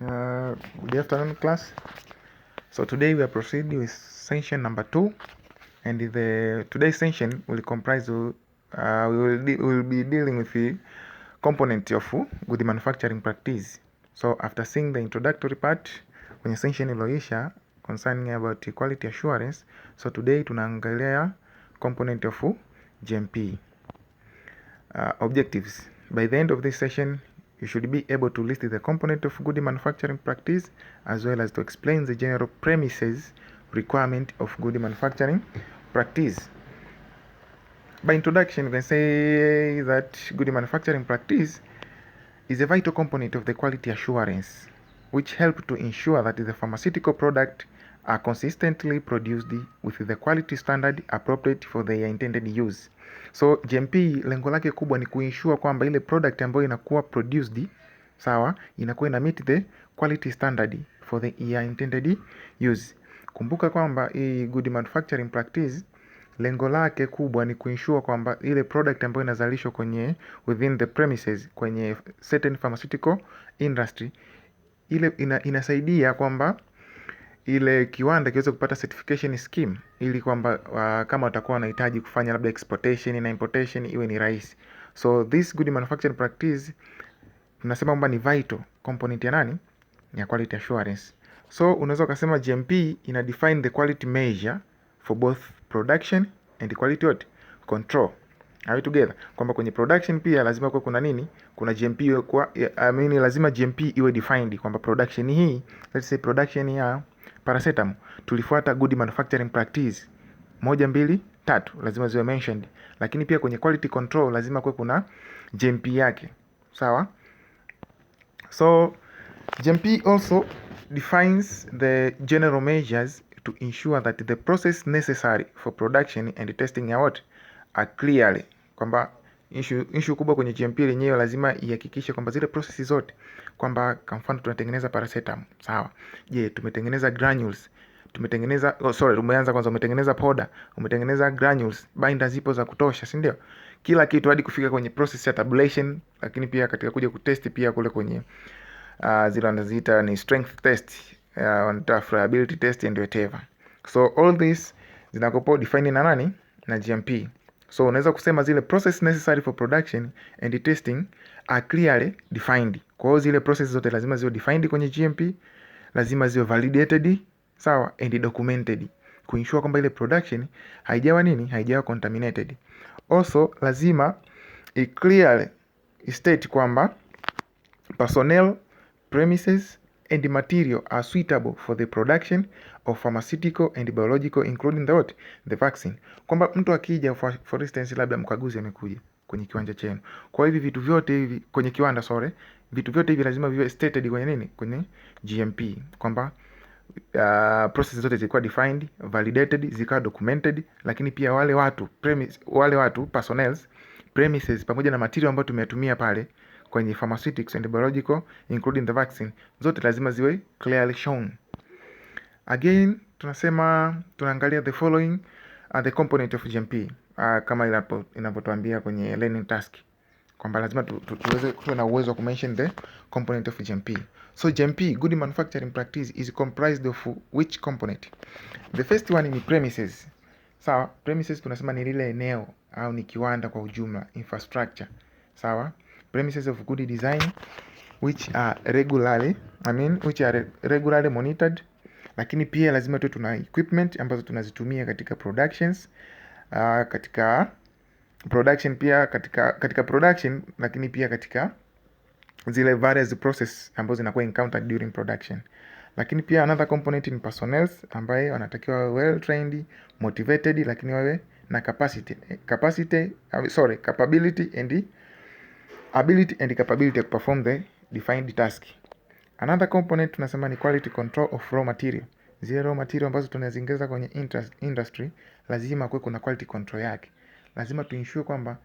Good afternoon, class. So today we are proceeding with section number 2, and today's section will comprise we will be dealing with the component of good manufacturing practice. So after seeing the introductory part kwenye section iliyoisha concerning about quality assurance, so today tunaangalia component of GMP. Objectives. By the end of this session, you should be able to list the component of good manufacturing practice as well as to explain the general premises requirement of good manufacturing practice. By introduction, we can say that good manufacturing practice is a vital component of the quality assurance which help to ensure that the pharmaceutical product are consistently produced with the quality standard appropriate for their intended use. So GMP lengo lake kubwa ni kuensure kwamba ile product ambayo inakuwa produced, sawa, inakuwa ina meet the quality standard for the intended use. Kumbuka kwamba hii good manufacturing practice lengo lake kubwa ni kuensure kwamba ile product ambayo inazalishwa kwenye within the premises kwenye certain pharmaceutical industry ile inasaidia kwamba ile kiwanda kiweze kupata certification scheme ili kwamba kama watakuwa wanahitaji kufanya labda exportation na importation iwe ni rahisi. So this good manufacturing practice tunasema kwamba ni vital component ya nani? Ya quality assurance. So unaweza kusema GMP ina define the quality measure for both production and quality control. Are we together? Kwamba kwenye production pia lazima kuwe kuna nini? Kuna GMP lazima GMP iwe defined kwamba production hii, let's say production ya paracetamol tulifuata good manufacturing practice 1 2 3 lazima ziwe mentioned, lakini pia kwenye quality control lazima kuwe kuna GMP yake. Sawa? So GMP also defines the general measures to ensure that the process necessary for production and testing are clearly, kwamba issue kubwa kwenye GMP lenyewe lazima ihakikishe kwamba zile processes zote, kwamba kwa mfano tunatengeneza paracetamol, sawa. Je, tumetengeneza granules, umetengeneza powder, umetengeneza granules, binder zipo za kutosha, si ndio? Kila kitu hadi kufika kwenye process ya tabulation, lakini pia katika kuja kutest pia kule kwenye zile wanaziita ni strength test, wanaita friability test and whatever. So all this zinakopo define na nani? Na GMP. So unaweza kusema zile process necessary for production and testing are clearly defined. Kwa hiyo zile process zote lazima ziwe defined kwenye GMP, lazima ziwe validated, sawa, and documented, kuensure kwamba ile production haijawa contaminated. Also lazima clearly state kwamba personnel, premises and material are suitable for the production of pharmaceutical and biological, including the vaccine. Kwamba mtu akija for instance labda mkaguzi amekuja kwenye kiwanja chenu. Kwa hivi vitu vyote hivi kwenye kiwanda, vitu vyote hivi lazima viwe stated kwenye nini? Kwenye GMP. Kwamba process zote zilikuwa defined, validated, zikawa documented, lakini pia wale watu personnels, premises pamoja na material ambayo tumetumia pale kwenye pharmaceutics and biological, including the vaccine, zote lazima ziwe clearly shown. Again, tunaangalia the following the component of GMP, kama inapotuambia kwenye learning task kwamba lazima tuwe na uwezo wa kumention the component of GMP. So GMP, good manufacturing practice, is comprised of which component? The first one ni premises. Sawa, premises tunasema ni lile eneo au ni kiwanda kwa ujumla, infrastructure. Sawa? Premises of good design which are regularly monitored, lakini pia lazima tuwe tuna equipment ambazo tunazitumia katika productions, katika production pia katika production, lakini pia katika zile various process ambazo zinakuwa encountered during production. Lakini pia another component in personnel ambaye wanatakiwa well trained, motivated, lakini wawe na ability and capability to perform the defined task. Another component tunasema ni quality control of raw material. Zile raw material ambazo tunaziingiza kwenye industry lazima kuwe kuna quality control yake. Lazima tuensure kwamba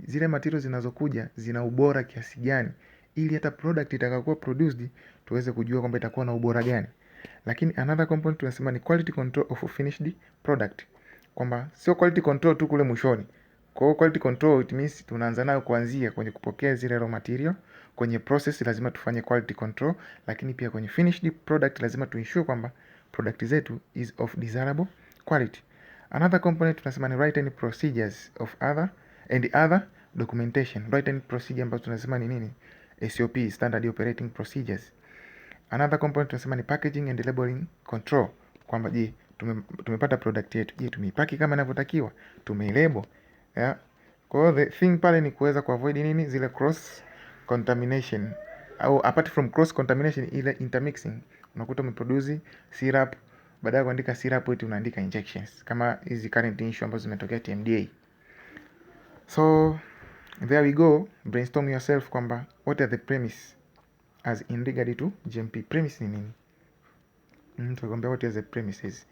zile materials zinazokuja zina ubora kiasi gani, ili hata product itakayokuwa produced tuweze kujua kwamba itakuwa na ubora gani. Lakini another component tunasema ni quality control of finished product. Kwamba sio quality control tu kule mwishoni, Kwa hiyo quality control it means tunaanza nayo kuanzia kwenye kupokea zile raw material, kwenye process lazima tufanye quality control, lakini pia kwenye finished product lazima tu ensure kwamba product zetu is of desirable quality. Another component tunasema ni written procedures of other documentation. Written procedure ambazo tunasema ni nini? SOP, standard operating procedures. Another component tunasema ni packaging and labeling control, kwamba je, tumepata product yetu, je, tumeipaki kama inavyotakiwa, tumeilabel, yeah. Kwa hiyo the thing pale ni kuweza kuavoid nini, zile cross contamination, au apart from cross contamination, ile intermixing. Unakuta umeproduce syrup, baada ya kuandika syrup eti unaandika injections, kama hizi current issue ambazo zimetokea TMDA. So there we go, brainstorm yourself kwamba what are the premise as in regard to GMP. Premise ni nini? Tukwambia what are the premises.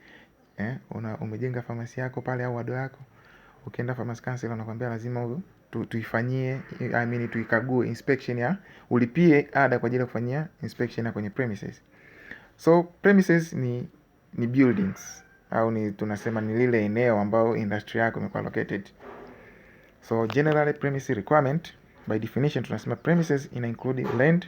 Umejenga pharmacy yako pale au wado yako, ukienda pharmacy council wanakuambia lazima huyo tuifanyie, tuikague inspection ya, ulipie ada kwa ajili ya kufanyia inspection ya kwenye premises. So premises ni buildings, au tunasema ni lile eneo ambao industry yako imekuwa located. So generally premise requirement by definition tunasema premises ina include land,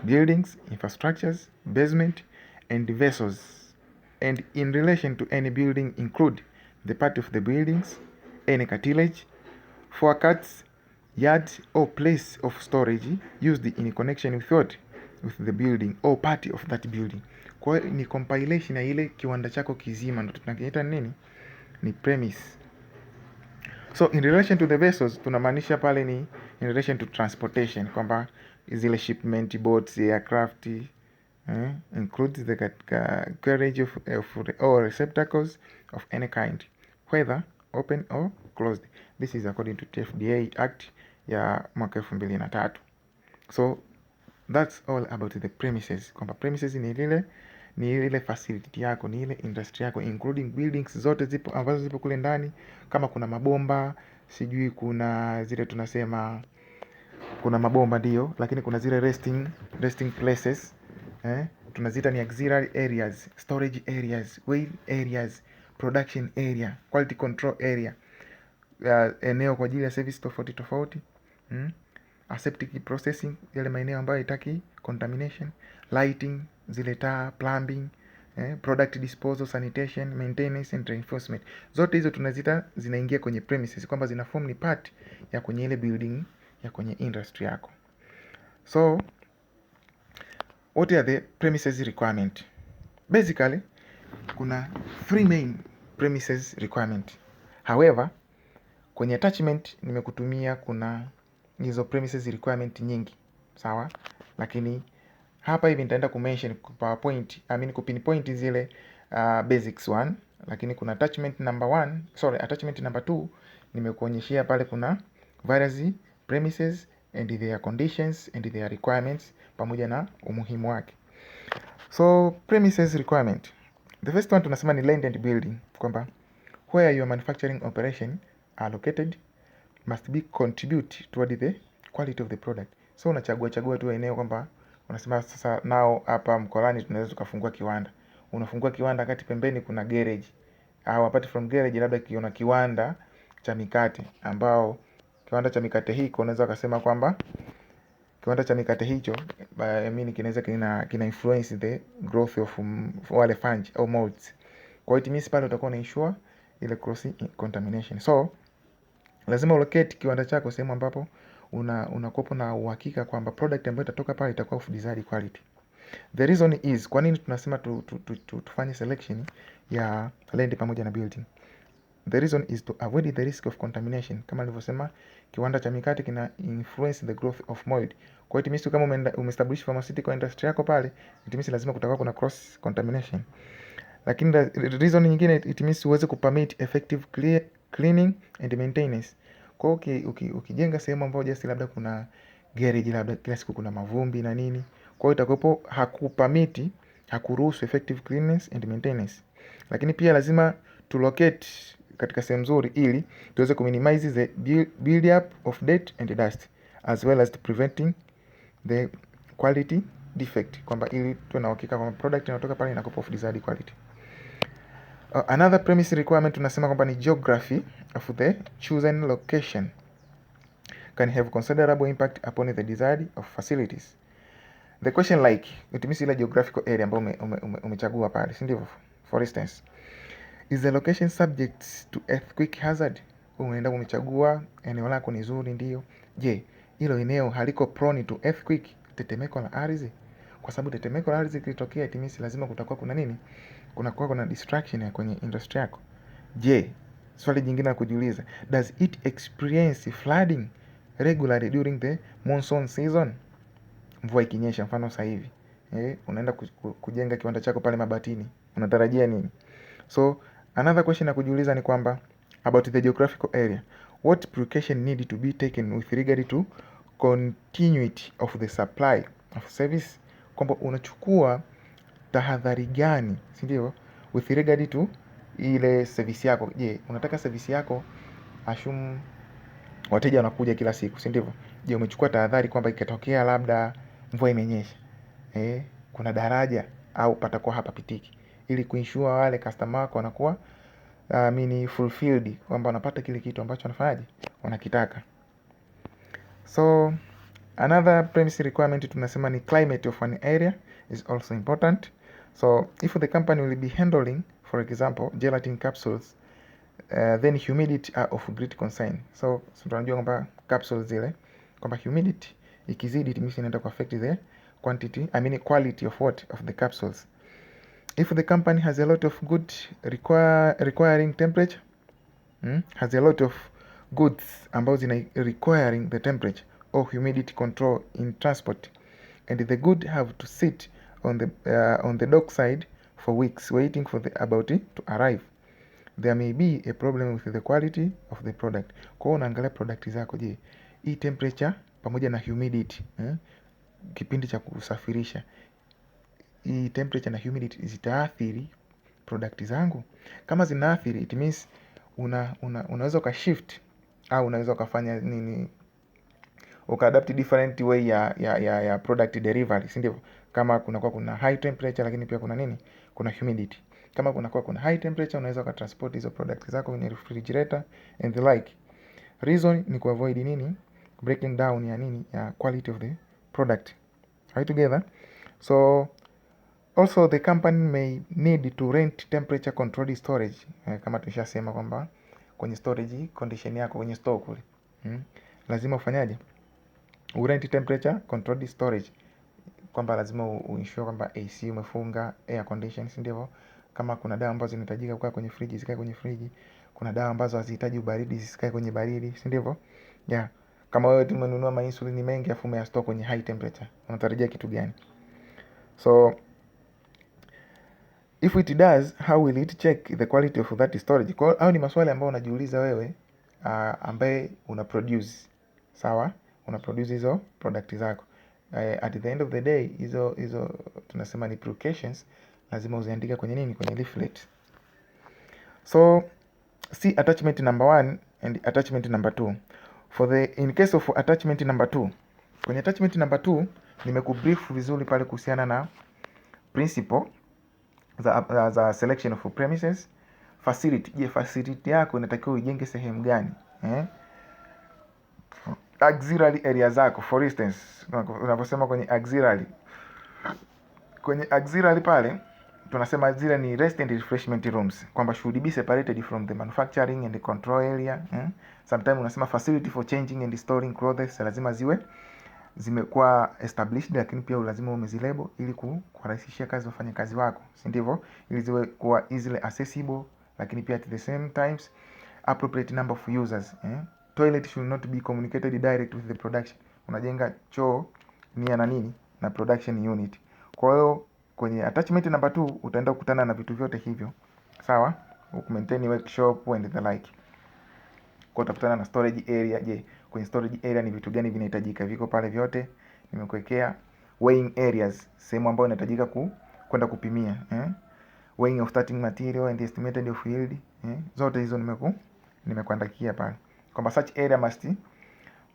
buildings, infrastructures, basement and vessels, and in relation to any building include the part of the buildings, any cartilage, forecourts, yards or place of storage used in connection with the building or part of that building. Kwa hiyo ni compilation ya ile kiwanda chako kizima, ndio tunakiita nini? Ni premise. So in relation to the vessels tunamaanisha pale ni in relation to transportation, kwamba zile shipment boats, aircraft, includes the carriage of or receptacles of any kind, whether open or closed. This is according to TFDA Act ya mwaka 2003. So that's all about the premises, kwamba premises ni ile facility yako, ni ile industry yako, including buildings zote zipo ambazo zipo kule ndani. Kama kuna mabomba, sijui kuna zile tunasema kuna mabomba ndio, lakini kuna zile resting places, tunaziita ni auxiliary areas, storage areas, weighing areas, production area, quality control area, eneo kwa ajili ya service tofauti tofauti, aseptic processing, yale maeneo ambayo haitaki contamination, lighting, zile taa, plumbing, product disposal, sanitation, maintenance and reinforcement. Zote hizo tunazita zinaingia kwenye premises, kwamba zina form ni part ya kwenye ile building ya kwenye industry yako. So what are the premises requirement? Basically kuna 3 main premises requirement. However, kwenye attachment nimekutumia kuna hizo premises requirement nyingi, sawa? Lakini hapa hivi nitaenda kumention PowerPoint, kupinpoint zile basics one, lakini kuna attachment number 2 nimekuonyeshia pale, kuna various premises and their conditions and their requirements pamoja na umuhimu wake. So premises requirement, the first one tunasema ni land and building, kwamba where your manufacturing operation are located must be contribute toward the quality of the product. So unachagua tu eneo, kwamba unasema sasa nao hapa Mkolani tunaweza tukafungua kiwanda. Unafungua kiwanda kati pembeni kuna garage, au apart from garage labda kiona kiwanda cha mikate, ambao kiwanda cha mikate hiko unaweza kusema kwamba kiwanda cha mikate hicho kinaweza kina influence the growth of wale fungi au molds. Kwa hiyo it pale utakuwa na ensure ile cross contamination. So lazima ulocate kiwanda chako sehemu ambapo unakuwa na uhakika kwamba product ambayo itatoka pale itakuwa of desired quality. The reason is, kwa nini tunasema tufanye selection ya land pamoja na building? The reason is to avoid the risk of contamination. Kama nilivyosema, kiwanda cha mikate kina influence the growth of mold. Kwa hiyo it means kama umeestablish pharmaceutical industry yako pale, it means lazima kutakuwa kuna cross contamination. Lakini the reason nyingine, it means uweze kupermit effective cleaning and maintenance. Kwa hiyo ukijenga sehemu ambayo just labda kuna garage, labda kila siku kuna mavumbi na nini, kwa hiyo itakopo hakuruhusu effective cleanliness and maintenance. Lakini pia lazima to locate katika sehemu nzuri ili tuweze kuminimize the build up of dirt and dust, as well as to preventing the quality defect, kwamba ili tuwe na uhakika kwamba product inatoka pale inakuwa of desired quality. Another premise requirement tunasema kwamba ni geography of the chosen location can have considerable impact upon the desired of facilities. The question like it means ile geographical area ambayo umechagua pale, si ndivyo? For instance, is the location subject to earthquake hazard? Unaenda umechagua eneo lako ni zuri, ndio. Je, hilo eneo haliko prone to earthquake, tetemeko la ardhi? Kwa sababu tetemeko la ardhi likitokea, it means lazima kutakuwa kuna nini? Kuna distraction ya kwenye industry yako. Je, swali jingine la kujiuliza, does it experience flooding regularly during the monsoon season? Mvua ikinyesha, mfano sasa hivi unaenda kujenga kiwanda chako pale Mabatini, unatarajia nini? So another question ya kujiuliza ni kwamba about the geographical area, what precaution need to be taken with regard to continuity of the supply of service, kwamba unachukua tahadhari gani, si ndio, with regard to ile service yako. Je, unataka service yako wateja wanakuja kila siku, si ndivyo? Je, umechukua tahadhari kwamba ikitokea labda mvua imenyesha, kuna daraja au patakuwa hapapitiki, ili kuinsure wale customer wako wanakuwa fulfilled, kwamba wanapata kile kitu ambacho wanafanyaje, wanakitaka. So another premise requirement tunasema ni climate of an area is also important. So if the company will be handling, for example, gelatin capsules, then humidity are of great concern. So tunajua kwamba capsules zile, kwamba humidity ikizidi, it means inaenda ku affect the quality of the capsules. If the company has a lot of good requiring temperature, has a lot of goods ambazo zina requiring the temperature or humidity control in transport, and the good have to sit on the dock side for weeks waiting for the about to arrive, there may be a problem with the quality of the product. Kwa hiyo unaangalia product zako, je, hii temperature pamoja na humidity kipindi cha kusafirisha, hii temperature na humidity zitaathiri product zangu? Kama zinaathiri, it means unaweza ukashift au unaweza ukafanya nini, ukaadapt different way ya product delivery, si ndivyo? Kama kuna high temperature lakini pia kuna nini, kuna humidity. Kama kuna high temperature, unaweza ukatransport hizo product zako kwenye refrigerator and the like. Reason ni kuavoid nini, breaking down ya nini, ya quality of the product. Are we together? So also the company may need to rent temperature controlled storage. Kama tulishasema kwamba kwenye storage condition yako kwenye store kule, lazima ufanyaje, urent temperature controlled storage, kwamba lazima uinsure kwamba AC umefunga, air condition, si ndivyo? Kama kuna dawa ambazo zinahitajika kukaa kwenye friji, zikae kwenye friji. Kuna dawa ambazo hazihitaji ubaridi, zisikae kwenye baridi, si ndivyo? Yeah. Kama wewe tumenunua insulin mengi afu umeyastore kwenye high temperature, unatarajia kitu gani? So if it does, how will it check the quality of that storage? Kwa hiyo ni maswali ambayo unajiuliza wewe ambaye una produce, sawa, una produce hizo product zako. At the end of the day, hizo tunasema ni precautions, lazima uziandike kwenye nini, kwenye leaflet. So see attachment number 1 and attachment number 2. In case of attachment number 2, kwenye attachment number 2 nimekubrief vizuri pale kuhusiana na principle za selection of premises. Facility, je, facility yako inatakiwa ujenge sehemu gani? Auxiliary area zako, for instance, unaposema kwenye auxiliary pale tunasema zile ni rest and refreshment rooms, kwamba should be separated from the manufacturing and the control area. Sometimes unasema facility for changing and storing clothes, lazima zimekuwa established, lakini pia lazima umezilabel ili kurahisishia kazi wafanyakazi wako, si ndivyo? Ili ziwe kuwa easily accessible, lakini pia at the same times appropriate number of users. Toilet should not be communicated direct with the production. Unajenga choo nia na nini na production unit. Kwa hiyo kwenye attachment number 2 utaenda kukutana na vitu vyote hivyo, sawa, maintain workshop and the like. Kwa utakutana na storage area. Je, kwenye storage area ni vitu gani vinahitajika? Viko pale vyote, nimekuwekea. Weighing areas, sehemu ambayo inahitajika kwenda kupimia, weighing of starting material and estimated of yield, zote hizo nimekuandikia pale, kwamba such area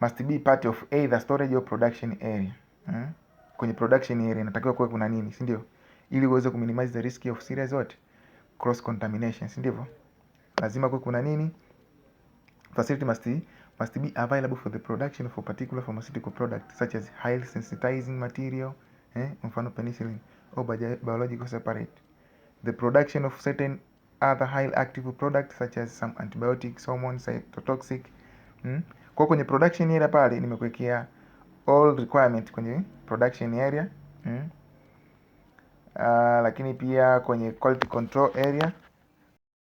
must be part of either storage or production area. Kwenye production area inatakiwa kuwe kuna nini, si ndio? Ili uweze kuminimize the risk of serious cross contamination, si ndivyo? Lazima kuwe kuna nini, facility must be available for the production of a particular pharmaceutical product such as highly sensitizing material, mfano penicillin, or biological separate. The production of certain other highly active products such as some antibiotics, hormones, cytotoxic. Kwa kwenye production area pale nimekuwekea all requirement kwenye production area. Lakini pia kwenye quality control area